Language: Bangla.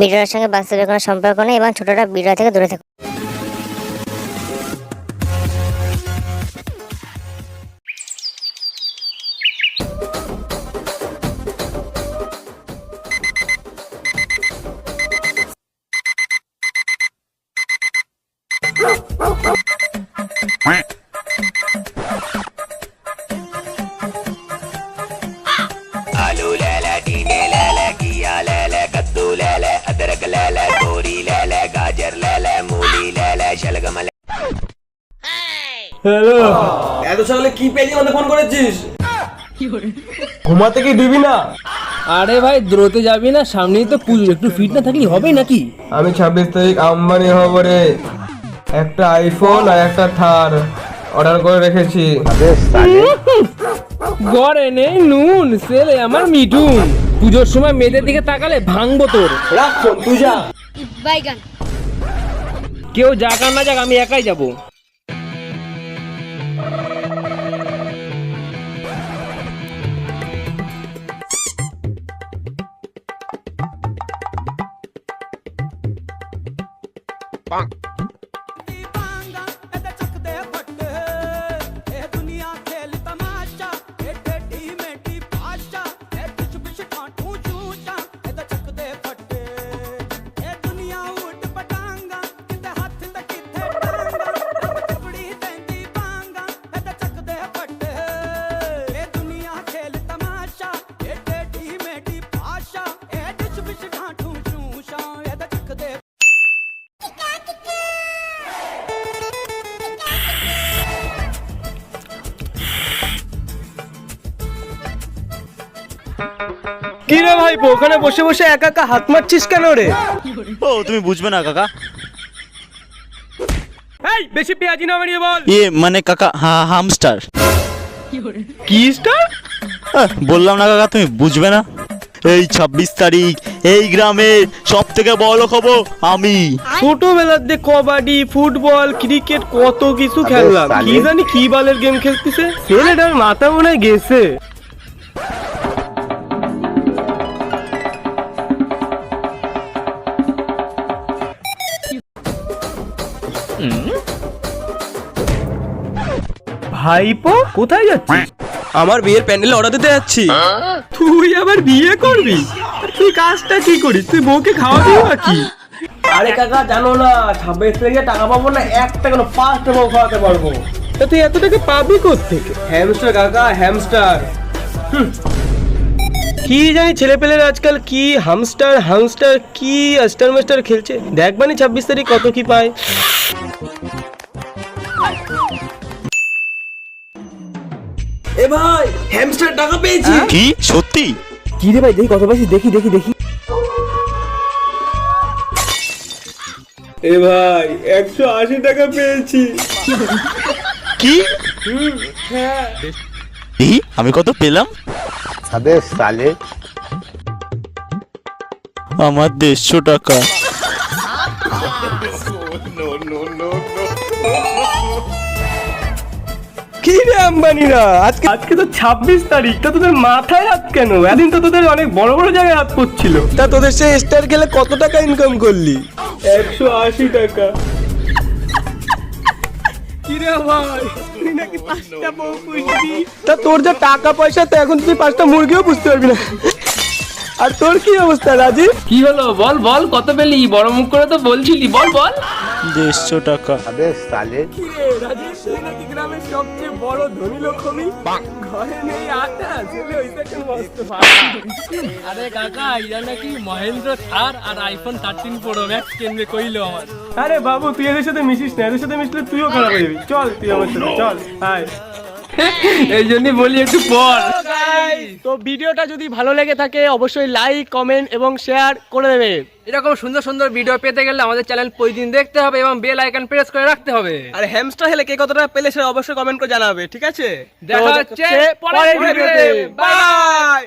ভিডিওর সঙ্গে বাস্তবের কোনো সম্পর্ক নেই এবং ছোটরা ভিডিও থেকে দূরে থাকুন। आलू ले ले, टीने ले ले, घिया ले ले, कद्दू ले ले, अदरक ले ले, तोरी ले ले, गाजर ले ले, मूली ले ले, शलगम ले। হ্যালো, এত সকালে কি পেলি আমাদের ফোন করেছিস? ঘুমাতে কি দিবি না? আরে ভাই দ্রুত যাবি না, সামনেই তো পুজো, একটু ফিট না থাকলে হবে নাকি? আমি 26 তারিখ আম্বানি হব রে। একটা আইফোন আর একটা থার অর্ডার করে রেখেছি। গড়ে নেই নুন, ছেলে আমার মিঠুন। পুজোর সময় মেয়েদের দিকে তাকালে ভাঙবো তোর। রাখ ফোন, তুই যা। কেউ যাক আর না যাক, আমি একাই যাবো। কি রে ভাইপো, ওখানে বসে বসে একা একা হাত মারছিস কেন রে? ও তুমি বুঝবে না কাকা। এই বেশি পেঁয়াজি না বানিয়ে বল। মানে কাকা হামস্টার। কি স্টার? বললাম না কাকা, তুমি বুঝবে না। এই 26 তারিখ এই গ্রামে সব থেকে বড় খবর আমি। ছোটবেলার দিয়ে কবাডি, ফুটবল, ক্রিকেট কত কিছু খেললাম, কি জানি কি বালের গেম খেলতেছে। ছেলেটার মাথা মনে হয় গেছে। ভাইপো কোথায় যাচ্ছিস? আমার বিয়ের প্যান্ডেলে অর্ডার দিতে যাচ্ছি। তুই আবার বিয়ে করবি? তুই কাজটা কি করিস? তুই বউকে খাওয়াবি নাকি? আরে কাকা জানো না, 26 তারিখে টাকা পাবো না, একটা কেন 5টা বউ খাওয়াতে পারবো। তা তুই এত টাকা পাবি কোত্থেকে? হ্যামস্টার কাকা, হ্যামস্টার। কি জানি ছেলেপেলের আজকাল কি হামস্টার হামস্টার কি স্টার মাস্টার খেলছে। দেখবানি 26 তারিখ কত কি পায়। এ ভাই, হ্যামস্টার টাকা পেয়েছি। কি সত্যি? কি রে ভাই, দেখি কত পাইছিস, দেখি দেখি দেখি। এ ভাই 180 টাকা পেয়েছি। কি? এই আমি কত পেলাম? আমার 150 টাকা। কি রে আম্বানিরা, আজকে তো 26 তারিখ, তা তোদের মাথায় হাত কেন? এদিন তো তোদের অনেক বড় বড় জায়গায় হাত পড়ছিল। তা তোদের সে স্টার গেলে কত টাকা ইনকাম করলি? 180 টাকা। কি রে ভাই, তুই নাকি 5টা বউ পুষবি? তা তোর যা টাকা পয়সা, তো এখন তুই 5টা মুরগিও পুষতে পারবি না। আর তোর কি অবস্থা রাজীব? কি হলো বল বল, কত পেলি? বড় মুখ করে তো বলছিলি, বল বল। 150 টাকা। কি রে রাজীব, তুই নাকি গ্রামের সবচেয়ে বড় ধনী লোক হবি? ঘরে নেই আটা, ছেলে হইছে কেন মস্ত ফাটা। আরে কাকা, ইয়া নাকি মহেন্দ্র থার আর আইফোন 13 প্রো ম্যাক্স কিনবে কইলো আমার। আরে বাবু, তুই এদের সাথে মিশিস না, এদের সাথে মিশলে তুইও খারাপ হয়ে যাবি। চল তুই আমার সাথে চল। হাই, এই জন্যই বলি একটু পর। তো ভিডিওটা যদি ভালো লেগে থাকে অবশ্যই লাইক, কমেন্ট এবং শেয়ার করে দেবে। এরকম সুন্দর সুন্দর ভিডিও পেতে গেলে আমাদের চ্যানেল প্রতিদিন দেখতে হবে এবং বেল আইকন প্রেস করে রাখতে হবে। আর হ্যামস্টার হেলে কে কতটা পেলে সেটা অবশ্যই কমেন্ট করে জানাবে, ঠিক আছে? দেখা হচ্ছে পরের ভিডিওতে। বাই।